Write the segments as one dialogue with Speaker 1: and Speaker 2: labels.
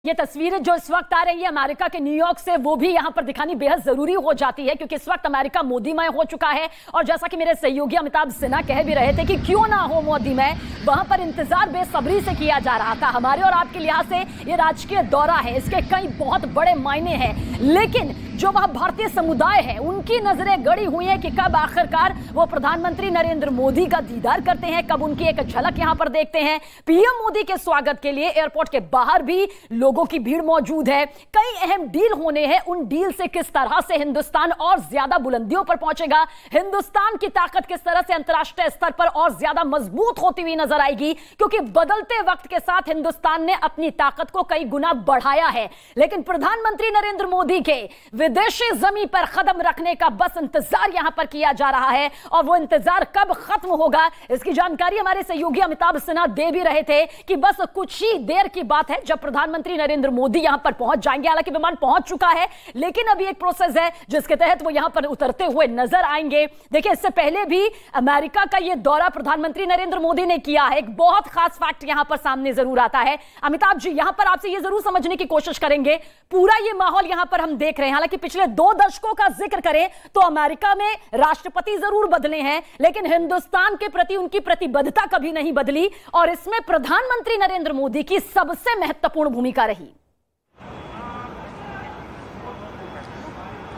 Speaker 1: ये तस्वीरें जो इस वक्त आ रही है अमेरिका के न्यूयॉर्क से, वो भी यहां पर दिखानी बेहद जरूरी हो जाती है क्योंकि इस वक्त अमेरिका मोदीमय हो चुका है। और जैसा कि मेरे सहयोगी अमिताभ सिन्हा कह भी रहे थे कि क्यों ना हो मोदीमय, वहां पर इंतजार बेसब्री से किया जा रहा था। हमारे और आपके लिहाज से ये राजकीय दौरा है, इसके कई बहुत बड़े मायने हैं, लेकिन जो वहां भारतीय समुदाय है उनकी नजरें गड़ी हुई हैं कि कब आखिरकार वो प्रधानमंत्री नरेंद्र मोदी का दीदार करते हैं, कब उनकी एक झलक यहां पर देखते हैं। पीएम मोदी के स्वागत के लिए एयरपोर्ट के बाहर भी लोगों की भीड़ मौजूद है। कई अहम डील होने हैं, उन डील से किस तरह से हिंदुस्तान और ज्यादा बुलंदियों पर पहुंचेगा, हिंदुस्तान की ताकत किस तरह से अंतर्राष्ट्रीय स्तर पर और ज्यादा मजबूत होती हुई नजर आएगी, क्योंकि बदलते वक्त के साथ हिंदुस्तान ने अपनी ताकत को कई गुना बढ़ाया है। लेकिन प्रधानमंत्री नरेंद्र मोदी के विदेशी जमीन पर कदम रखने का बस इंतजार यहां पर किया जा रहा है, और वो इंतजार कब खत्म होगा इसकी जानकारी हमारे सहयोगी अमिताभ सिन्हा दे भी रहे थे कि बस कुछ ही देर की बात है जब प्रधानमंत्री नरेंद्र मोदी यहां पर पहुंच जाएंगे। हालांकि विमान पहुंच चुका है, लेकिन अभी एक प्रोसेस है जिसके तहत वो यहां पर उतरते हुए नजर आएंगे। देखिए, इससे पहले भी अमेरिका का यह दौरा प्रधानमंत्री नरेंद्र मोदी ने किया है। एक बहुत खास फैक्ट यहां पर सामने जरूर आता है। अमिताभ जी, यहां पर आपसे यह जरूर समझने की कोशिश करेंगे, पूरा यह माहौल यहां पर हम देख रहे हैं, हालांकि पिछले 2 दशकों का जिक्र करें तो अमेरिका में राष्ट्रपति जरूर बदले हैं, लेकिन हिंदुस्तान के प्रति उनकी प्रतिबद्धता कभी नहीं बदली, और इसमें प्रधानमंत्री नरेंद्र मोदी की सबसे महत्वपूर्ण भूमिका रही।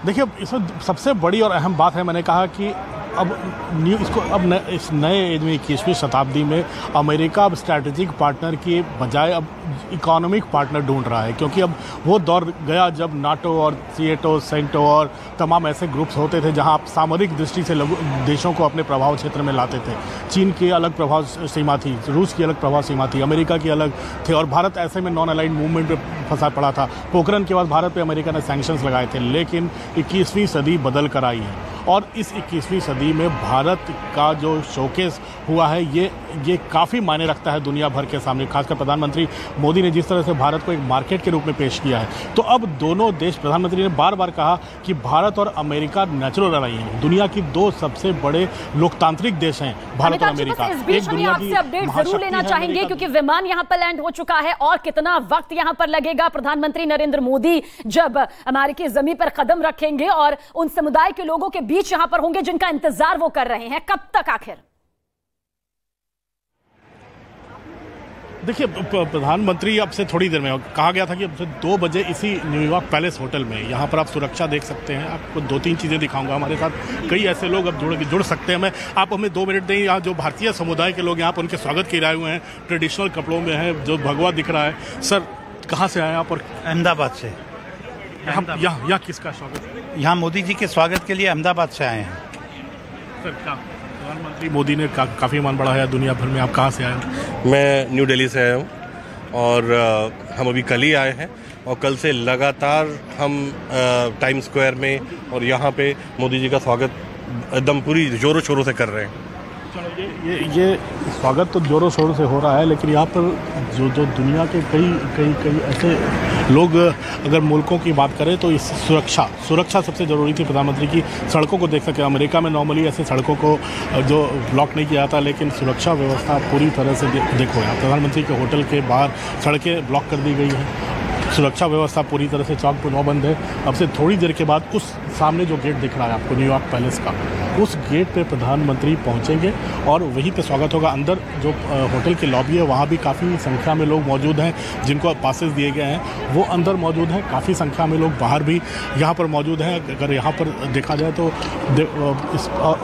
Speaker 2: देखिए, इसमें सबसे बड़ी और अहम बात है, मैंने कहा कि अब इस नए एज में 21वीं शताब्दी में अमेरिका अब स्ट्रैटेजिक पार्टनर के बजाय अब इकोनॉमिक पार्टनर ढूंढ रहा है, क्योंकि अब वो दौर गया जब नाटो और सीएटो, सेंटो और तमाम ऐसे ग्रुप्स होते थे जहां आप सामरिक दृष्टि से देशों को अपने प्रभाव क्षेत्र में लाते थे। चीन की अलग प्रभाव सीमा थी, रूस की अलग प्रभाव सीमा थी, अमेरिका की अलग थे, और भारत ऐसे में नॉन अलाइंड मूवमेंट में फंसा पड़ा था। पोखरण के बाद भारत पर अमेरिका ने सैंक्शंस लगाए थे, लेकिन 21वीं सदी बदल कर आई है, और इस 21वीं सदी में भारत का जो शोकेस हुआ है ये काफ़ी मायने रखता है दुनिया भर के सामने। खासकर प्रधानमंत्री मोदी ने जिस तरह से भारत को एक मार्केट के रूप में पेश किया है, तो अब दोनों देश, प्रधानमंत्री ने बार बार कहा कि भारत और अमेरिका नेचुरल रही हैं, दुनिया की 2 सबसे बड़े लोकतांत्रिक देश हैं भारत और अमेरिका।
Speaker 1: इस बीच हम आपसे अपडेट जरूर लेना चाहेंगे क्योंकि विमान यहां पर लैंड हो चुका है, और कितना वक्त यहां पर लगेगा प्रधानमंत्री नरेंद्र मोदी जब अमेरिकी जमीन पर कदम रखेंगे और उन समुदाय के लोगों के बीच यहां पर होंगे जिनका इंतजार वो कर रहे हैं, कब तक आखिर?
Speaker 2: देखिए, प्रधानमंत्री अब से थोड़ी देर में, कहा गया था कि अब से 2 बजे इसी न्यूयॉर्क पैलेस होटल में, यहाँ पर आप सुरक्षा देख सकते हैं। आपको 2-3 चीज़ें दिखाऊंगा, हमारे साथ कई ऐसे लोग अब जुड़ सकते हैं। आप हमें 2 मिनट दें। यहाँ जो भारतीय समुदाय के लोग यहाँ पर उनके स्वागत के लिए आए हुए हैं, ट्रेडिशनल कपड़ों में हैं, जो भगवा दिख रहा है। सर, कहाँ से आए आप? और
Speaker 3: अहमदाबाद से।
Speaker 2: यहाँ किसका स्वागत?
Speaker 3: यहाँ मोदी जी के स्वागत के लिए अहमदाबाद से आए हैं।
Speaker 2: सर, प्रधानमंत्री मोदी ने काफ़ी मान बढ़ाया दुनिया भर में, आप कहाँ से आए?
Speaker 4: मैं न्यू दिल्ली से आया हूँ, और हम अभी कल ही आए हैं, और कल से लगातार हम टाइम स्क्वायर में और यहाँ पे मोदी जी का स्वागत एकदम पूरी जोरों शोरों से कर रहे हैं।
Speaker 2: चलो, ये स्वागत तो जोरों शोरों से हो रहा है, लेकिन यहाँ पर जो दुनिया के कई ऐसे लोग, अगर मुल्कों की बात करें तो इस सुरक्षा सबसे ज़रूरी थी प्रधानमंत्री की। सड़कों को देख सके, अमेरिका में नॉर्मली ऐसे सड़कों को जो ब्लॉक नहीं किया जाता, लेकिन सुरक्षा व्यवस्था पूरी तरह से देखो, यहाँ प्रधानमंत्री के होटल के बाहर सड़कें ब्लॉक कर दी गई हैं, सुरक्षा व्यवस्था पूरी तरह से चौक टू 9 बंद है। अब से थोड़ी देर के बाद उस सामने जो गेट दिख रहा है आपको न्यूयॉर्क पैलेस का, उस गेट पे प्रधानमंत्री पहुंचेंगे और वहीं पे स्वागत होगा। अंदर जो होटल की लॉबी है वहाँ भी काफ़ी संख्या में लोग मौजूद हैं जिनको पासेस दिए गए हैं, वो अंदर मौजूद हैं। काफ़ी संख्या में लोग बाहर भी यहाँ पर मौजूद हैं। अगर यहाँ पर देखा जाए तो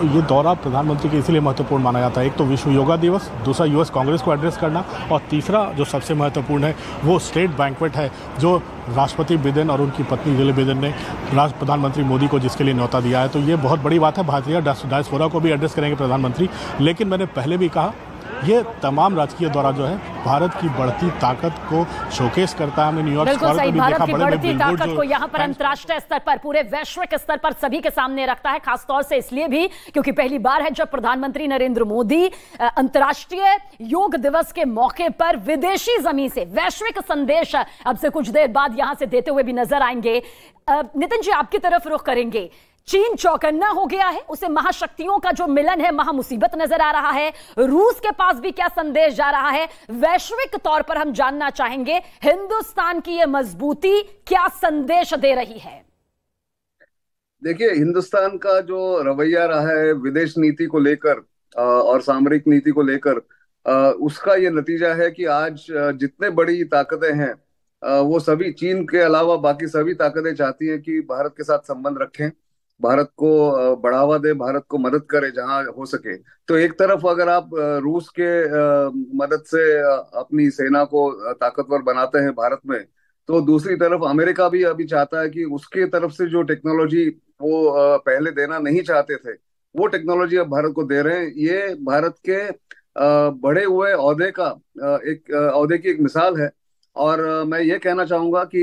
Speaker 2: ये दौरा प्रधानमंत्री के इसलिए महत्वपूर्ण माना जाता है। एक तो विश्व योगा दिवस, दूसरा US कांग्रेस को एड्रेस करना, और तीसरा जो सबसे महत्वपूर्ण है वो स्टेट बैंक्वेट है जो राष्ट्रपति बिदेन और उनकी पत्नी जिले बिदेन ने प्रधानमंत्री मोदी को जिसके लिए न्योता दिया है। तो ये बहुत बड़ी बात है। भारतीय डायस्पोरा को भी एड्रेस करेंगे प्रधानमंत्री। लेकिन मैंने पहले भी कहा, ये तमाम राजकीय दौरा जो है भारत की बढ़ती ताकत को शोकेस करता है। हमने न्यूयॉर्क
Speaker 1: बिल्कुल सही, भारत की बढ़ती ताकत को यहाँ पर अंतर्राष्ट्रीय स्तर पर, पूरे वैश्विक स्तर पर सभी के सामने रखता है। खासतौर से इसलिए भी क्योंकि पहली बार है जब प्रधानमंत्री नरेंद्र मोदी अंतर्राष्ट्रीय योग दिवस के मौके पर विदेशी जमीन से वैश्विक संदेश अब से कुछ देर बाद यहां से देते हुए भी नजर आएंगे। नितिन जी, आपकी तरफ रुख करेंगे। चीन चौकन्ना हो गया है, उसे महाशक्तियों का जो मिलन है महामुसीबत नजर आ रहा है। रूस के पास भी क्या संदेश जा रहा है, वैश्विक तौर पर हम जानना चाहेंगे। हिंदुस्तान की यह मजबूती क्या संदेश दे रही है?
Speaker 5: देखिए, हिंदुस्तान का जो रवैया रहा है विदेश नीति को लेकर और सामरिक नीति को लेकर, उसका ये नतीजा है कि आज जितने बड़ी ताकतें हैं वो सभी, चीन के अलावा बाकी सभी ताकतें चाहती हैं कि भारत के साथ संबंध रखें, भारत को बढ़ावा दे, भारत को मदद करे जहां हो सके। तो एक तरफ अगर आप रूस के मदद से अपनी सेना को ताकतवर बनाते हैं भारत में, तो दूसरी तरफ अमेरिका भी अभी चाहता है कि उसके तरफ से जो टेक्नोलॉजी वो पहले देना नहीं चाहते थे, वो टेक्नोलॉजी अब भारत को दे रहे हैं। ये भारत के बढ़े हुए ओहदे की एक मिसाल है। और मैं ये कहना चाहूंगा कि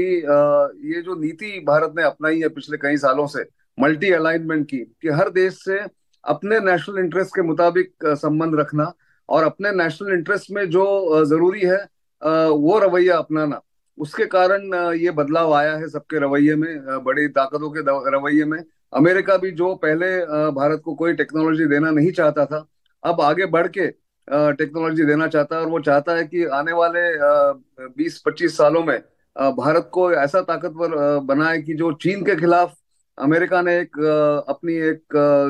Speaker 5: ये जो नीति भारत ने अपनाई है पिछले कई सालों से, मल्टी अलाइनमेंट की, कि हर देश से अपने नेशनल इंटरेस्ट के मुताबिक संबंध रखना और अपने नेशनल इंटरेस्ट में जो जरूरी है वो रवैया अपनाना, उसके कारण ये बदलाव आया है सबके रवैये में, बड़ी ताकतों के रवैये में। अमेरिका भी जो पहले भारत को कोई टेक्नोलॉजी देना नहीं चाहता था, अब आगे बढ़ के टेक्नोलॉजी देना चाहता है। और वो चाहता है कि आने वाले 20-25 सालों में भारत को ऐसा ताकतवर बनाए कि जो चीन के खिलाफ अमेरिका ने अपनी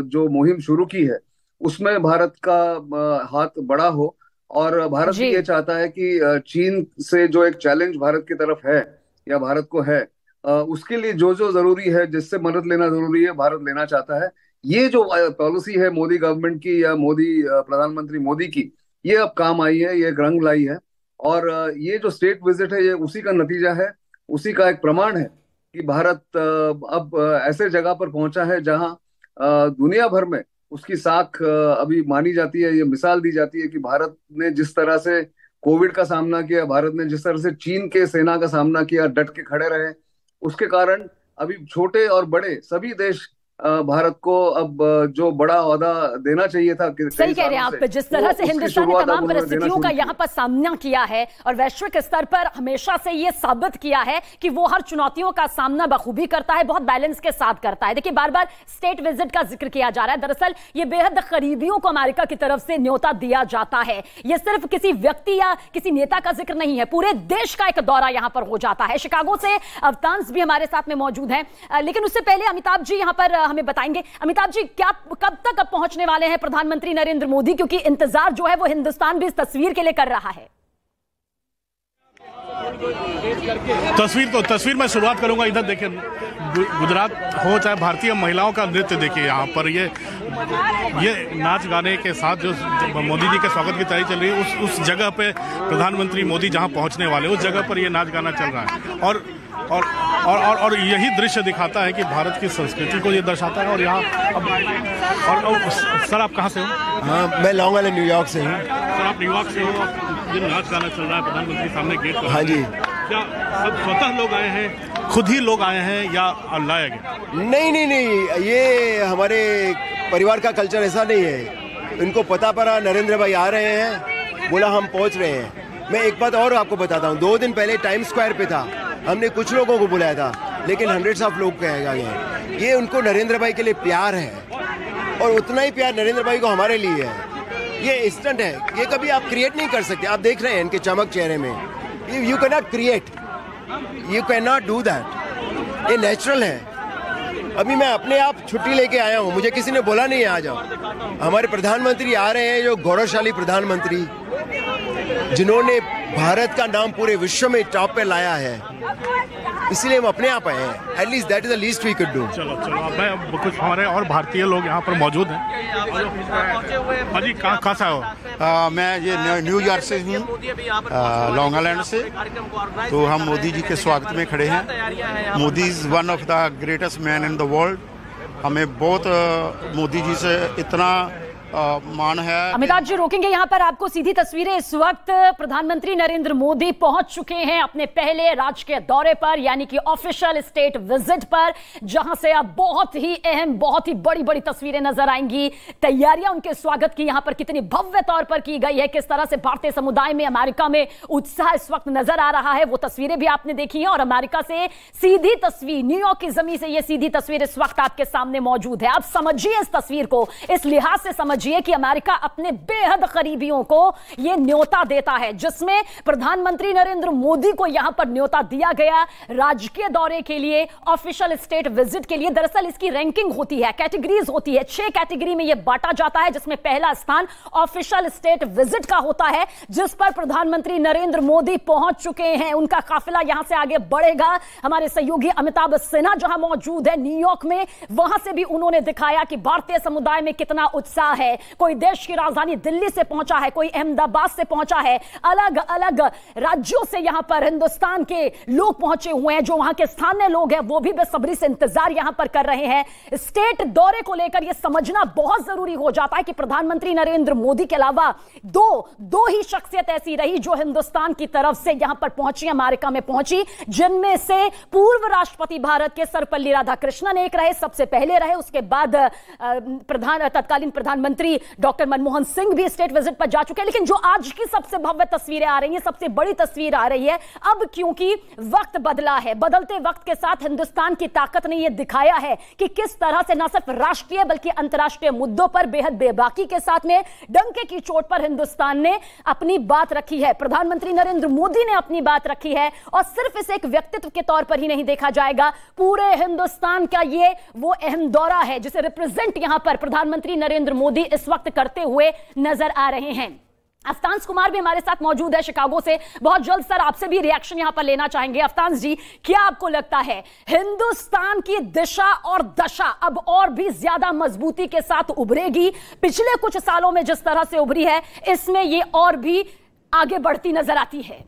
Speaker 5: जो मुहिम शुरू की है, उसमें भारत का हाथ बड़ा हो। और भारत भी ये चाहता है कि चीन से जो एक चैलेंज भारत की तरफ है या भारत को है, उसके लिए जो जो जरूरी है, जिससे मदद लेना जरूरी है, भारत लेना चाहता है। ये जो पॉलिसी है मोदी गवर्नमेंट की या प्रधानमंत्री मोदी की, ये अब काम आई है, ये एक रंग लाई है। और ये जो स्टेट विजिट है, ये उसी का नतीजा है, उसी का एक प्रमाण है कि भारत अब ऐसे जगह पर पहुंचा है जहां दुनिया भर में उसकी साख अभी मानी जाती है। ये मिसाल दी जाती है कि भारत ने जिस तरह से कोविड का सामना किया, भारत ने जिस तरह से चीन के सेना का सामना किया, डट के खड़े रहे, उसके कारण अभी छोटे और बड़े सभी देश भारत को अब जो बड़ा ओहदा देना चाहिए था।
Speaker 1: सही कह रहे हैं आप, जिस तरह से हिंदुस्तान ने तमाम परिस्थितियों का यहाँ पर सामना किया है और वैश्विक स्तर पर हमेशा से ये साबित किया है कि वो हर चुनौतियों का सामना बखूबी करता है, बहुत बैलेंस के साथ करता है। देखिए, बार बार स्टेट विजिट का जिक्र किया जा रहा है। दरअसल ये बेहद करीबियों को अमेरिका की तरफ से न्योता दिया जाता है। ये सिर्फ किसी व्यक्ति या किसी नेता का जिक्र नहीं है, पूरे देश का एक दौरा यहाँ पर हो जाता है। शिकागो से अवतांश भी हमारे साथ में मौजूद है, लेकिन उससे पहले अमिताभ जी यहाँ पर हमें बताएंगे। अमिताभ जी, क्या कब तक अब पहुंचने वाले हैं प्रधानमंत्री नरेंद्र मोदी, क्योंकि इंतजार जो है वो हिंदुस्तान भी इस तस्वीर के लिए कर रहा है?
Speaker 2: तस्वीर मैं शुरुआत करूंगा। इधर देखिए, गुजरात हो चाहे भारतीय महिलाओं का नृत्य देखिए, यहाँ पर ये नाच गाने के साथ जो मोदी जी के स्वागत की तैयारी चल रही है, उस जगह पे प्रधानमंत्री मोदी जहाँ पहुंचने वाले, उस जगह पर ये नाच गाना चल रहा है। और यही दृश्य दिखाता है कि भारत की संस्कृति को ये दर्शाता है। और यहाँ सर, आप कहाँ से हो?
Speaker 6: हाँ, मैं लॉन्ग आइलैंड न्यूयॉर्क से हूँ।
Speaker 2: सर, आप न्यूयॉर्क से हो, ये नाच गाना चल रहा है प्रधानमंत्री सामने गेट पर।
Speaker 6: हाँ जी।
Speaker 2: क्या सब स्वतः लोग आए हैं, खुद ही लोग आए हैं या लाया गया?
Speaker 6: नहीं, ये हमारे परिवार का कल्चर ऐसा नहीं है। इनको पता पड़ा नरेंद्र भाई आ रहे हैं, बोला हम पहुँच रहे हैं। मैं एक बात और आपको बताता हूँ, 2 दिन पहले टाइम स्क्वायर पे था, हमने कुछ लोगों को बुलाया था, लेकिन हंड्रेड्स ऑफ लोग कहे गए। ये उनको नरेंद्र भाई के लिए प्यार है, और उतना ही प्यार नरेंद्र भाई को हमारे लिए है। ये इंस्टेंट है, ये कभी आप क्रिएट नहीं कर सकते। आप देख रहे हैं इनके चमक चेहरे में, you can not create, you can not do that, ये नेचुरल है। अभी मैं अपने आप छुट्टी लेके आया हूँ, मुझे किसी ने बोला नहीं है आ जाओ। हमारे प्रधानमंत्री आ रहे हैं, जो गौरवशाली प्रधानमंत्री, जिन्होंने भारत का नाम पूरे विश्व में टॉप पे लाया है, इसलिए हम अपने आप आए हैं। At least that is the least we could do. चलो
Speaker 2: मैं कुछ हमारे और भारतीय लोग यहाँ पर मौजूद हैं। अजी, कहाँ से हो?
Speaker 7: मैं ये न्यूयॉर्क से हूँ, लॉन्ग आइलैंड से। तो हम मोदी जी के स्वागत में खड़े हैं। Modi is one of the greatest man in the world. हमें बहुत मोदी जी से इतना मान है।
Speaker 1: अमिताभ जी रोकेंगे यहाँ पर आपको। सीधी तस्वीरें इस वक्त प्रधानमंत्री नरेंद्र मोदी पहुंच चुके हैं अपने पहले राजकीय दौरे पर, यानी कि ऑफिशियल स्टेट विजिट पर, जहां से अब बहुत ही अहम, बहुत ही बड़ी बड़ी तस्वीरें नजर आएंगी। तैयारियां उनके स्वागत की यहां पर कितनी भव्य तौर पर की गई है, किस तरह से भारतीय समुदाय में, अमेरिका में उत्साह इस वक्त नजर आ रहा है, वो तस्वीरें भी आपने देखी हैं। और अमेरिका से सीधी तस्वीर, न्यूयॉर्क की जमीन से ये सीधी तस्वीर इस वक्त आपके सामने मौजूद है। आप समझिए इस तस्वीर को, इस लिहाज से समझिए कि अमेरिका अपने बेहद करीबियों को यह न्योता देता है, जिसमें प्रधानमंत्री नरेंद्र मोदी को यहां पर न्योता दिया गया राजकीय दौरे के लिए, ऑफिशियल स्टेट विजिट के लिए। दरअसल इसकी रैंकिंग होती है, कैटेगरीज होती है, 6 कैटेगरी में यह बांटा जाता है, जिसमें पहला स्थान ऑफिशियल स्टेट विजिट का होता है, जिस पर प्रधानमंत्री नरेंद्र मोदी पहुंच चुके हैं। उनका काफिला यहां से आगे बढ़ेगा। हमारे सहयोगी अमिताभ सिन्हा जहां मौजूद है न्यूयॉर्क में, वहां से भी उन्होंने दिखाया कि भारतीय समुदाय में कितना उत्साह है। कोई देश की राजधानी दिल्ली से पहुंचा है, कोई अहमदाबाद से पहुंचा है, अलग अलग राज्यों से यहां पर हिंदुस्तान के लोग पहुंचे हुए हैं। जो वहां के स्थानीय लोग हैं वो भी बेसब्री से इंतजार यहां पर कर रहे हैं। स्टेट दौरे को लेकर यह समझना बहुत जरूरी हो जाता है कि प्रधानमंत्री नरेंद्र मोदी के अलावा दो ही शख्सियत ऐसी रही जो हिंदुस्तान की तरफ से यहां पर पहुंची, अमेरिका में पहुंची, जिनमें से पूर्व राष्ट्रपति भारत के सर्वपल्ली राधाकृष्णन एक रहे, सबसे पहले रहे। उसके बाद तत्कालीन प्रधानमंत्री डॉक्टर मनमोहन सिंह भी स्टेट विजिट पर जा चुके हैं। लेकिन जो आज की सबसे भव्य तस्वीरें आ रही हैं, सबसे बड़ी तस्वीर आ रही है अब, क्योंकि वक्त बदला है। बदलते वक्त के साथ हिंदुस्तान की ताकत ने यह दिखाया है कि किस तरह से न सिर्फ राष्ट्रीय बल्कि अंतर्राष्ट्रीय मुद्दों पर बेहद बेबाकी के साथ में, डंके की चोट पर हिंदुस्तान ने अपनी बात रखी है। प्रधानमंत्री नरेंद्र मोदी ने अपनी बात रखी है, और सिर्फ इसे एक व्यक्तित्व के तौर पर ही नहीं देखा जाएगा, पूरे हिंदुस्तान का ये वो अहम दौरा है जिसे रिप्रेजेंट यहां पर प्रधानमंत्री नरेंद्र मोदी इस वक्त करते हुए नजर आ रहे हैं। अफ्तांश कुमार भी हमारे साथ मौजूद है शिकागो से। बहुत जल्द सर आपसे भी रिएक्शन यहां पर लेना चाहेंगे। अफ्तांश जी, क्या आपको लगता है हिंदुस्तान की दिशा और दशा अब और भी ज्यादा मजबूती के साथ उभरेगी? पिछले कुछ सालों में जिस तरह से उभरी है, इसमें ये और भी आगे बढ़ती नजर आती है?